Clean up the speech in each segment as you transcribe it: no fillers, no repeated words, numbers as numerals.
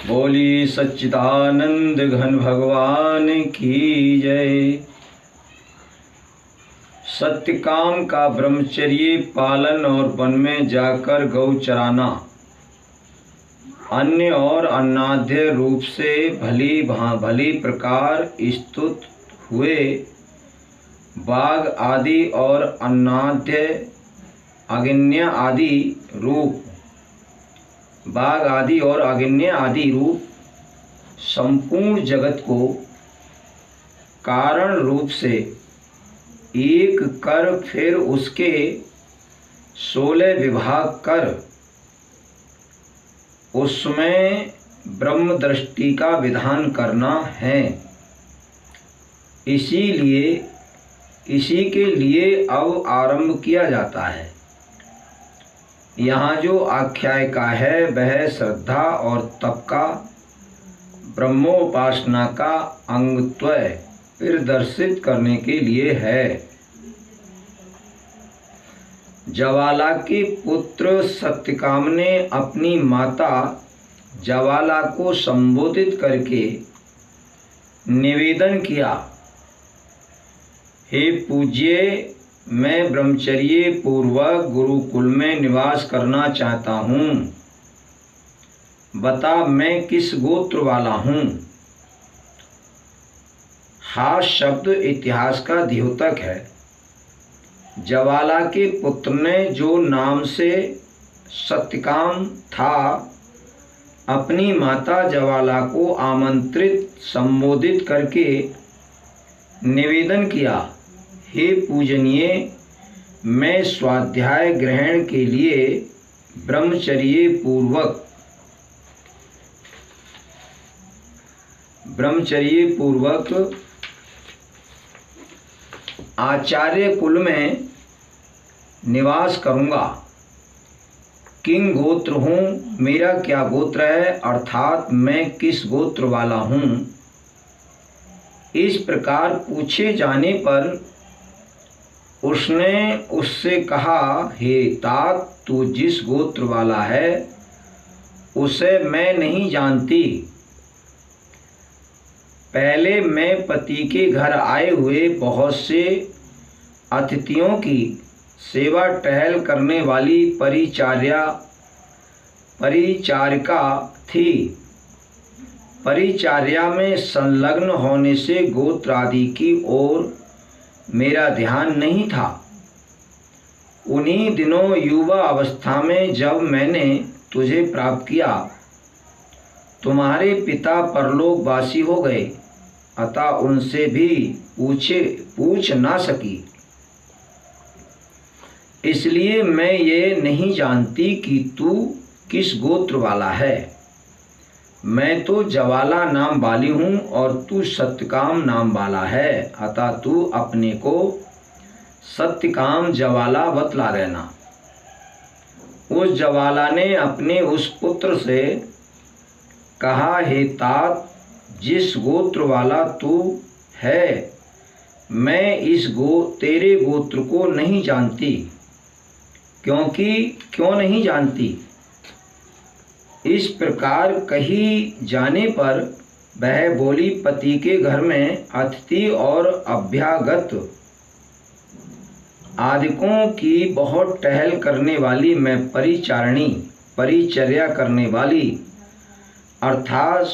बोली सच्चिदानंद घन भगवान की जय। सत्यकाम का ब्रह्मचर्य पालन और वन में जाकर गौ चराना, अन्य और अन्नाद्य रूप से भली प्रकार स्तुत हुए बाघ आदि और अन्नाद्य अगिन्य आदि रूप बाघ आदि और अगिन्य आदि रूप संपूर्ण जगत को कारण रूप से एक कर फिर उसके 16 विभाग कर उसमें ब्रह्म दृष्टि का विधान करना है। इसी के लिए अब आरंभ किया जाता है। यहाँ जो आख्यायिका है वह श्रद्धा और तप का ब्रह्मोपासना का अंगत्वय प्रदर्शित करने के लिए है। ज्वाला के पुत्र सत्यकाम ने अपनी माता ज्वाला को संबोधित करके निवेदन किया, हे पूज्य, मैं ब्रह्मचर्य पूर्वक गुरुकुल में निवास करना चाहता हूँ। बता मैं किस गोत्र वाला हूँ। हा शब्द इतिहास का द्योतक है। ज्वाला के पुत्र ने जो नाम से सत्यकाम था अपनी माता ज्वाला को आमंत्रित संबोधित करके निवेदन किया, हे पूजनीय, मैं स्वाध्याय ग्रहण के लिए ब्रह्मचर्य पूर्वक आचार्य कुल में निवास करूंगा। किंग गोत्र हूँ, मेरा क्या गोत्र है, अर्थात मैं किस गोत्र वाला हूँ। इस प्रकार पूछे जाने पर उसने उससे कहा, हे तात, तू जिस गोत्र वाला है उसे मैं नहीं जानती। पहले मैं पति के घर आए हुए बहुत से अतिथियों की सेवा टहल करने वाली परिचारिका थी। परिचर्या में संलग्न होने से गोत्र आदि की ओर मेरा ध्यान नहीं था। उन्हीं दिनों युवा अवस्था में जब मैंने तुझे प्राप्त किया, तुम्हारे पिता परलोकवासी हो गए, अतः उनसे भी पूछ ना सकी। इसलिए मैं ये नहीं जानती कि तू किस गोत्र वाला है। मैं तो ज्वाला नाम वाली हूँ और तू सत्यकाम नाम वाला है, अतः तू अपने को सत्यकाम ज्वाला बतला रहना। उस ज्वाला ने अपने उस पुत्र से कहा, हे तात, जिस गोत्र वाला तू है मैं तेरे गोत्र को नहीं जानती। क्यों नहीं जानती? इस प्रकार कही जाने पर वह बोली, पति के घर में अतिथि और अभ्यागत आदिकों की बहुत टहल करने वाली मैं परिचर्या करने वाली अर्थात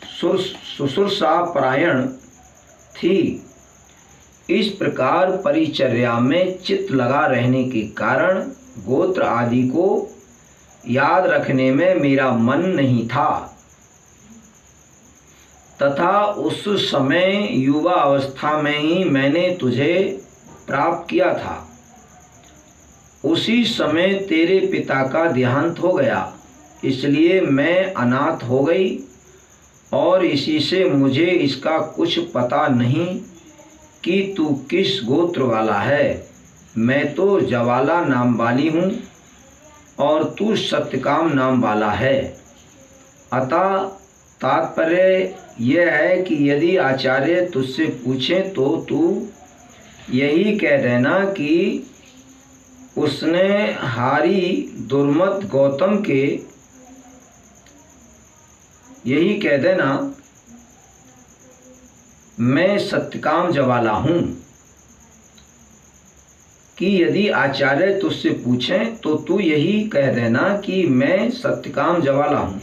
शुश्रूषा परायण थी। इस प्रकार परिचर्या में चित्त लगा रहने के कारण गोत्र आदि को याद रखने में मेरा मन नहीं था तथा उस समय युवा अवस्था में ही मैंने तुझे प्राप्त किया था। उसी समय तेरे पिता का देहांत हो गया, इसलिए मैं अनाथ हो गई और इसी से मुझे इसका कुछ पता नहीं कि तू किस गोत्र वाला है। मैं तो ज्वाला नाम वाली हूँ और तू सत्यकाम नाम वाला है। अतः तात्पर्य यह है कि यदि आचार्य तुझसे पूछें तो तू यही कह देना कि उसने हारी दुर्मत गौतम के यही कह देना, मैं सत्यकाम जवाला हूँ। कि यदि आचार्य तुझसे पूछें तो तू यही कह देना कि मैं सत्यकाम जवाला हूँ।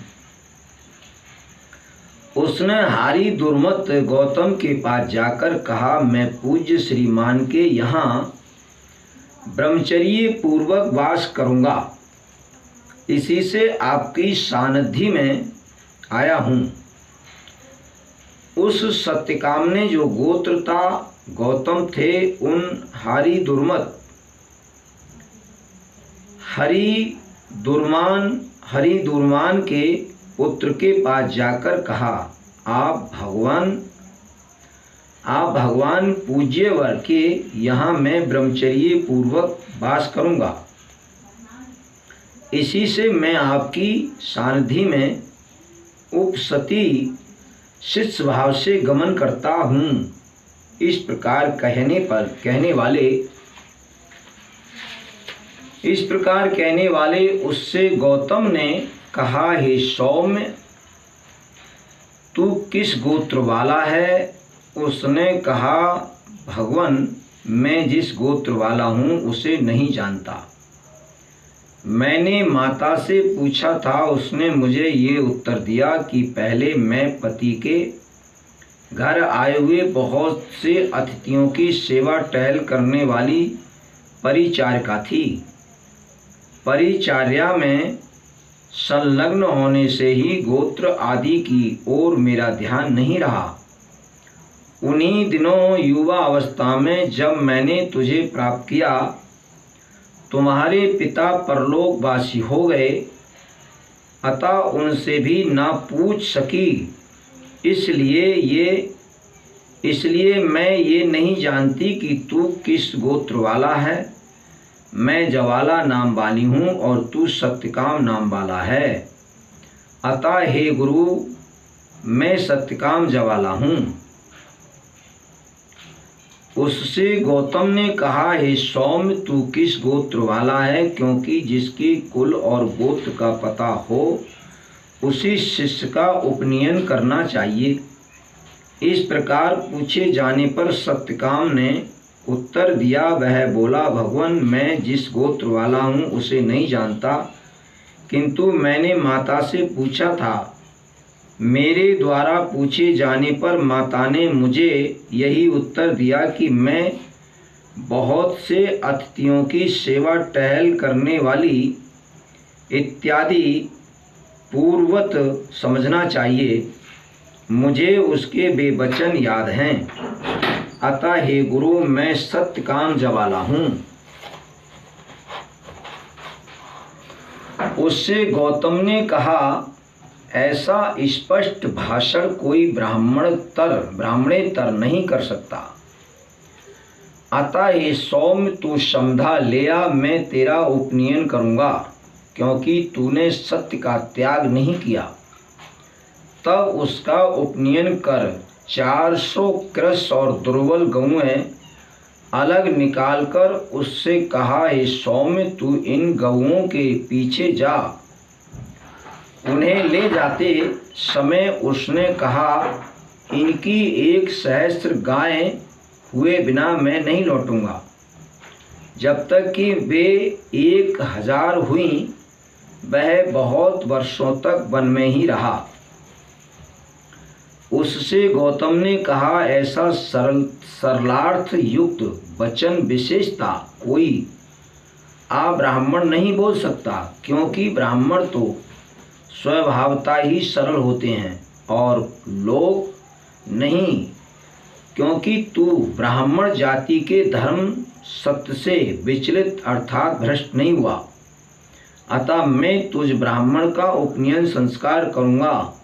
उसने हारी दुर्मत गौतम के पास जाकर कहा, मैं पूज्य श्रीमान के यहाँ ब्रह्मचर्य पूर्वक वास करूँगा, इसी से आपकी सानिध्य में आया हूँ। उस सत्यकाम ने जो गोत्र था गौतम थे, उन हारी दुर्मान के पुत्र के पास जाकर कहा, आप भगवान पूज्य वर के यहाँ मैं ब्रह्मचर्य पूर्वक वास करूँगा, इसी से मैं आपकी सानिध्य में उपसती शिष्य भाव से गमन करता हूँ। इस प्रकार कहने वाले उससे गौतम ने कहा, हे सौम्य, तू किस गोत्र वाला है? उसने कहा, भगवान, मैं जिस गोत्र वाला हूँ उसे नहीं जानता। मैंने माता से पूछा था, उसने मुझे ये उत्तर दिया कि पहले मैं पति के घर आए हुए बहुत से अतिथियों की सेवा टहल करने वाली परिचारिका थी। परिचर्या में संलग्न होने से ही गोत्र आदि की ओर मेरा ध्यान नहीं रहा। उन्हीं दिनों युवा अवस्था में जब मैंने तुझे प्राप्त किया, तुम्हारे पिता परलोकवासी हो गए, अतः उनसे भी ना पूछ सकी। इसलिए मैं ये नहीं जानती कि तू किस गोत्र वाला है। मैं जवाला नाम वाली हूँ और तू सत्यकाम नाम वाला है। अतः हे गुरु, मैं सत्यकाम जवाला हूँ। उससे गौतम ने कहा, हे सौम्य, तू किस गोत्र वाला है? क्योंकि जिसकी कुल और गोत्र का पता हो उसी शिष्य का उपनयन करना चाहिए। इस प्रकार पूछे जाने पर सत्यकाम ने उत्तर दिया। वह बोला, भगवान, मैं जिस गोत्र वाला हूँ उसे नहीं जानता, किंतु मैंने माता से पूछा था। मेरे द्वारा पूछे जाने पर माता ने मुझे यही उत्तर दिया कि मैं बहुत से अतिथियों की सेवा टहल करने वाली इत्यादि पूर्वत समझना चाहिए। मुझे उसके वे वचन याद हैं। अतः हे गुरु, मैं सत्यकाम जवाला हूँ। उससे गौतम ने कहा, ऐसा स्पष्ट भाषण कोई ब्राह्मणेतर नहीं कर सकता। अतः हे सौम्य, तू समझा लिया, मैं तेरा उपनयन करूँगा, क्योंकि तूने सत्य का त्याग नहीं किया। तब उसका उपनयन कर 400 कृश और दुर्बल गौएं अलग निकालकर उससे कहा, हे सौम्य, तू इन गौओं के पीछे जा। उन्हें ले जाते समय उसने कहा, इनकी 1,000 गायें हुए बिना मैं नहीं लौटूंगा। जब तक कि वे 1000 हुई, वह बहुत वर्षों तक वन में ही रहा। उससे गौतम ने कहा, ऐसा सरलार्थ युक्त वचन विशेषता कोई अब्राह्मण नहीं बोल सकता, क्योंकि ब्राह्मण तो स्वभावता ही सरल होते हैं और लोग नहीं, क्योंकि तू ब्राह्मण जाति के धर्म सत्य से विचलित अर्थात भ्रष्ट नहीं हुआ। अतः मैं तुझ ब्राह्मण का उपनयन संस्कार करूँगा।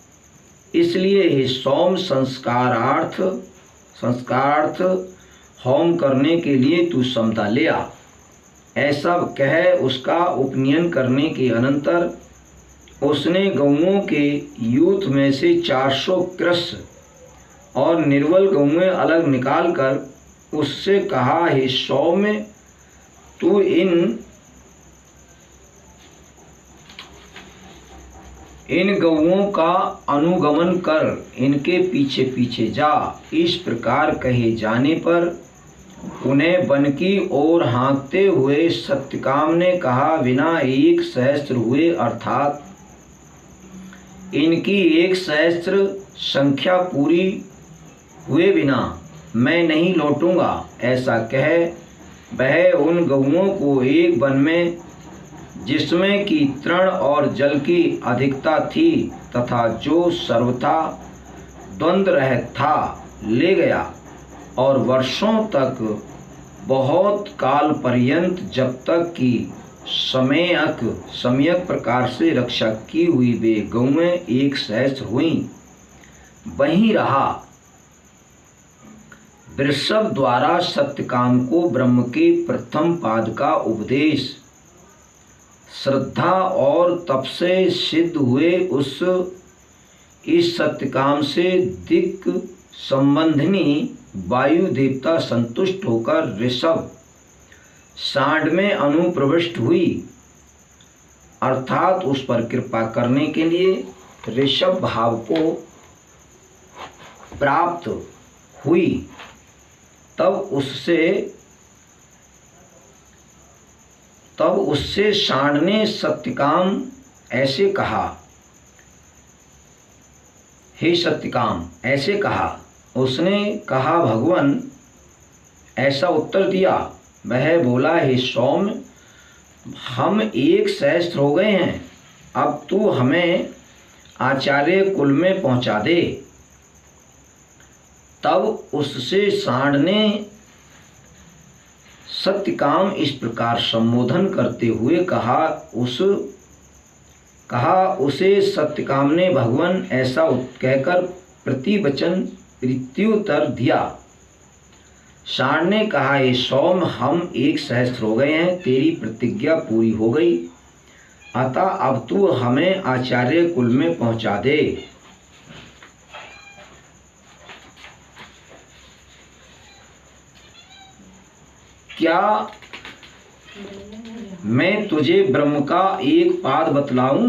इसलिए हे सौम, संस्कारार्थ होम करने के लिए तू समता ले आ। ऐसा कह उसका उपनयन करने के अनंतर उसने गौओं के यूथ में से 400 कृश और निर्बल गौएं अलग निकालकर उससे कहा, हे सौम्य, तू इन इन गौओं का अनुगमन कर इनके पीछे पीछे जा। इस प्रकार कहे जाने पर उन्हें वन की ओर हाँकते हुए सत्यकाम ने कहा, बिना एक सहस्त्र हुए अर्थात इनकी 1 सहस्त्र संख्या पूरी हुए बिना मैं नहीं लौटूंगा। ऐसा कह वह उन गौओं को एक वन में, जिसमें कि तृण और जल की अधिकता थी तथा जो सर्वथा द्वंद्व रहित था, ले गया और वर्षों तक बहुत काल पर्यंत, जब तक कि सम्यक प्रकार से रक्षा की हुई वे गौएं 1 सहस्त्र हुईं, वहीं रहा। वृषभ द्वारा सत्यकाम को ब्रह्म के प्रथम पाद का उपदेश श्रद्धा और तप से सिद्ध हुए इस सत्यकाम से दिक् संबंधिनी वायु देवता संतुष्ट होकर ऋषभ सांड में अनुप्रविष्ट हुई, अर्थात उस पर कृपा करने के लिए ऋषभ भाव को प्राप्त हुई। तब उससे सांड ने सत्यकाम ऐसे कहा, हे सत्यकाम ऐसे कहा। उसने कहा, भगवान ऐसा उत्तर दिया। वह बोला, हे सौम्य, हम 1 सहस्त्र हो गए हैं, अब तू हमें आचार्य कुल में पहुंचा दे। तब उससे सांड ने सत्यकाम इस प्रकार संबोधन करते हुए कहा। उसे सत्यकाम ने भगवान ऐसा कहकर प्रतिवचन प्रत्युत्तर दिया। सांड ने कहा, हे सौम्य, हम 1 सहस्त्र हो गए हैं, तेरी प्रतिज्ञा पूरी हो गई, अतः अब तू हमें आचार्य कुल में पहुंचा दे। क्या मैं तुझे ब्रह्म का एक पाद बतलाऊं?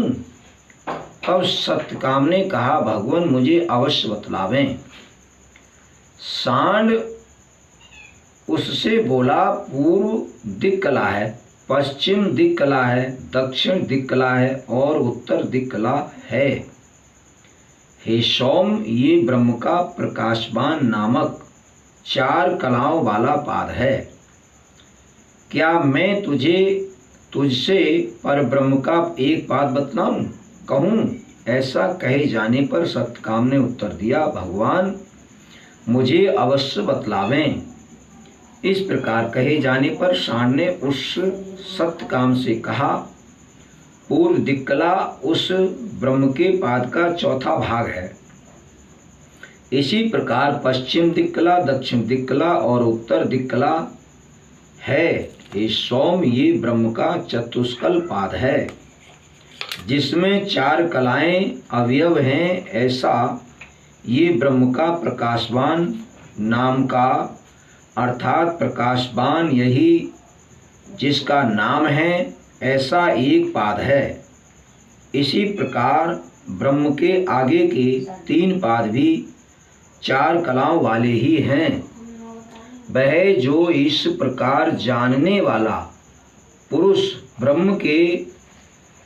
तब सत्यकाम ने कहा, भगवान मुझे अवश्य बतलावें। सांड उससे बोला, पूर्व दिक् कला है, पश्चिम दिक् कला है, दक्षिण दिक् कला है और उत्तर दिक् कला है। हे सौम, ये ब्रह्म का प्रकाशवान नामक 4 कलाओं वाला पाद है। क्या मैं तुझसे पर ब्रह्म का एक पाद बतलाऊं कहूं? ऐसा कहे जाने पर सत्यकाम ने उत्तर दिया, भगवान मुझे अवश्य बतलावें। इस प्रकार कहे जाने पर सांड ने उस सत्यकाम से कहा, पूर्व दिक् कला उस ब्रह्म के पाद का 4था भाग है। इसी प्रकार पश्चिम दिक् कला, दक्षिण दिक् कला और उत्तर दिक् कला है। ये सौम, ये ब्रह्म का चतुष्कल पाद है, जिसमें 4 कलाएं अवयव हैं। ऐसा ये ब्रह्म का प्रकाशवान नाम का, अर्थात प्रकाशवान यही जिसका नाम है, ऐसा एक पाद है। इसी प्रकार ब्रह्म के आगे के 3 पाद भी 4 कलाओं वाले ही हैं। वह जो इस प्रकार जानने वाला पुरुष ब्रह्म के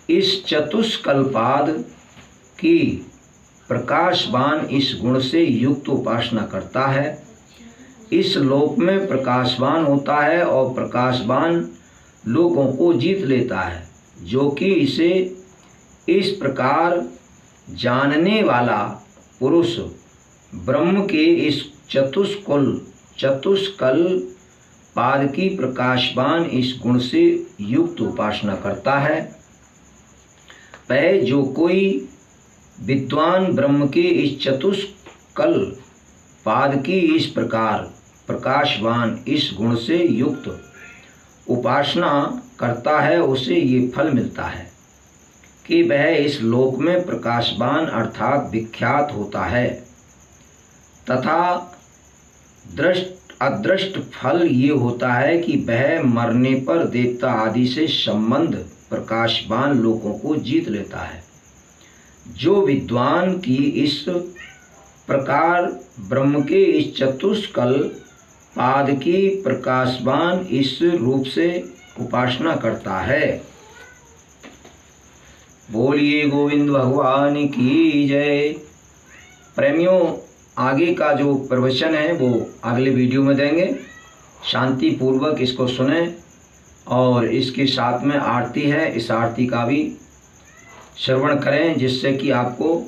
इस चतुष्कल्पाद की प्रकाशवान इस गुण से युक्त उपासना करता है, इस लोक में प्रकाशवान होता है और प्रकाशवान लोगों को जीत लेता है। जो कि इसे इस प्रकार जानने वाला पुरुष ब्रह्म के इस चतुष्कल पाद की प्रकाशवान इस गुण से युक्त उपासना करता है, वह जो कोई विद्वान ब्रह्म के इस चतुष्कल पाद की इस प्रकार प्रकाशवान इस गुण से युक्त उपासना करता है, उसे ये फल मिलता है कि वह इस लोक में प्रकाशवान अर्थात विख्यात होता है। तथा अदृष्ट फल ये होता है कि वह मरने पर देवता आदि से संबंध प्रकाशवान लोगों को जीत लेता है। जो विद्वान की इस प्रकार ब्रह्म के इस चतुष्कल पाद की प्रकाशवान इस रूप से उपासना करता है। बोलिए गोविंद भगवान की जय। प्रेमियों, आगे का जो प्रवचन है वो अगले वीडियो में देंगे। शांति पूर्वक इसको सुने और इसके साथ में आरती है, इस आरती का भी श्रवण करें, जिससे कि आपको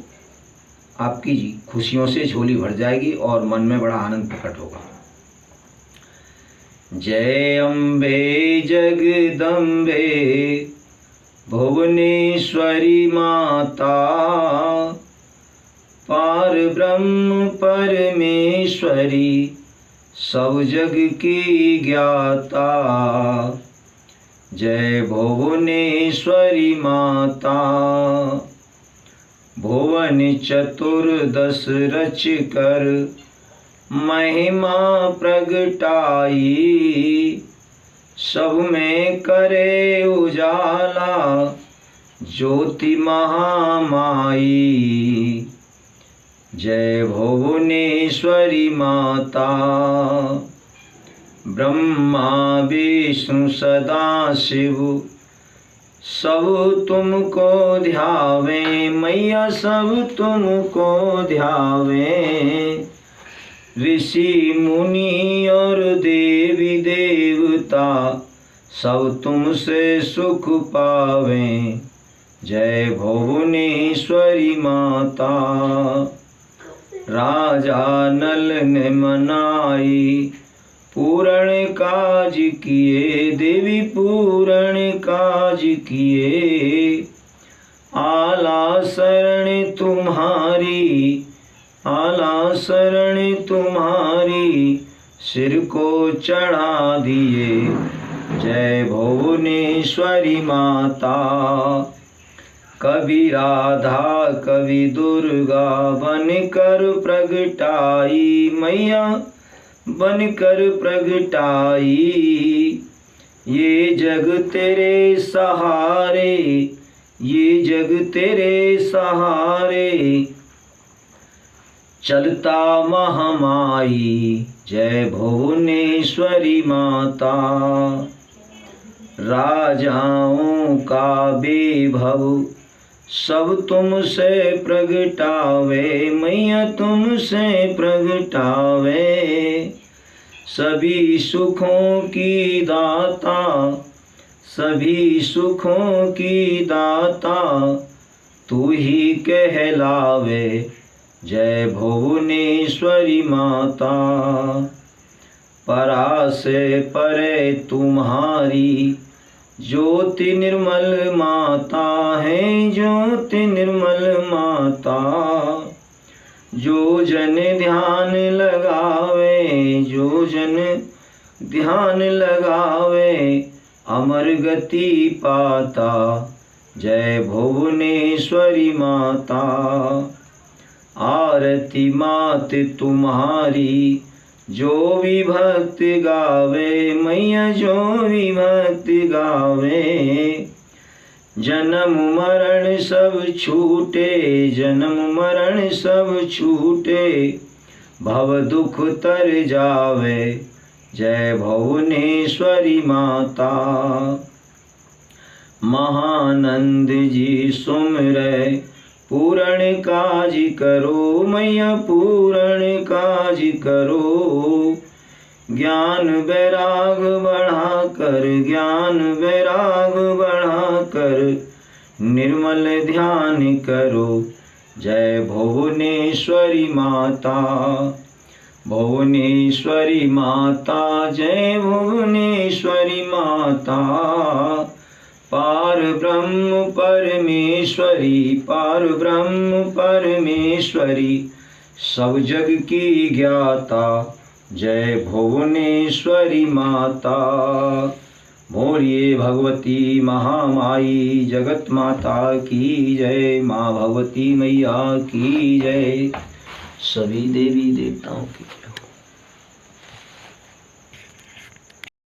आपकी खुशियों से झोली भर जाएगी और मन में बड़ा आनंद प्रकट होगा। जय अम्बे जगदम्बे भुवनेश्वरी माता, पार ब्रह्म परमेश्वरी सब जग की ज्ञाता। जय भुवनेश्वरी माता, भुवन चतुर्दश रच कर महिमा प्रगटाई, सब में करे उजाला ज्योति महामाई। जय भुवनेश्वरी माता, ब्रह्मा विष्णु सदा शिव सब तुमको ध्यावे, मैया सब तुमको ध्यावे। ऋषि मुनि और देवी देवता सब तुमसे सुख पावे। जय भुवनेश्वरी माता, राजा नल ने मनाई पूर्ण काज किए, देवी पूर्ण काज किए। आला शरण तुम्हारी, आला शरण तुम्हारी, सिर को चढ़ा दिए। जय भुवनेश्वरी माता, कभी राधा कभी दुर्गा बन कर प्रगटाई, मैया बन कर प्रगटाई। ये जग तेरे सहारे, ये जग तेरे सहारे, चलता महामाई। जय भुवनेश्वरी माता, राजाओं का वैभव सब तुमसे प्रगटावे, मैया तुमसे प्रगटावे। सभी सुखों की दाता, सभी सुखों की दाता, तू ही कहलावे। जय भुवनेश्वरी माता, परा से परे तुम्हारी ज्योति निर्मल माता है, ज्योति निर्मल माता। जो जन ध्यान लगावे, जो जन ध्यान लगावे, अमर गति पाता। जय भुवनेश्वरी माता, आरती मात तुम्हारी जो भी भक्त गावे, मैया जो भी भक्त गावे। जन्म मरण सब छूटे, जन्म मरण सब छूटे, भव दुख तर जावे। जय भुवनेश्वरी माता, महानंद जी सुमरे पूर्ण काज करो, मैया पूर्ण काज करो। ज्ञान वैराग बढ़ा कर, ज्ञान वैराग बढ़ा कर, निर्मल ध्यान करो। जय भुवनेश्वरी माता, भुवनेश्वरी माता, जय भुवनेश्वरी माता। पार ब्रह्म परमेश्वरी, पार ब्रह्म परमेश्वरी, सब जग की ज्ञाता। जय भुवनेश्वरी माता। बोलिए भगवती महामाई जगत माता की जय, माँ भगवती मैया की जय, सभी देवी देवताओं की।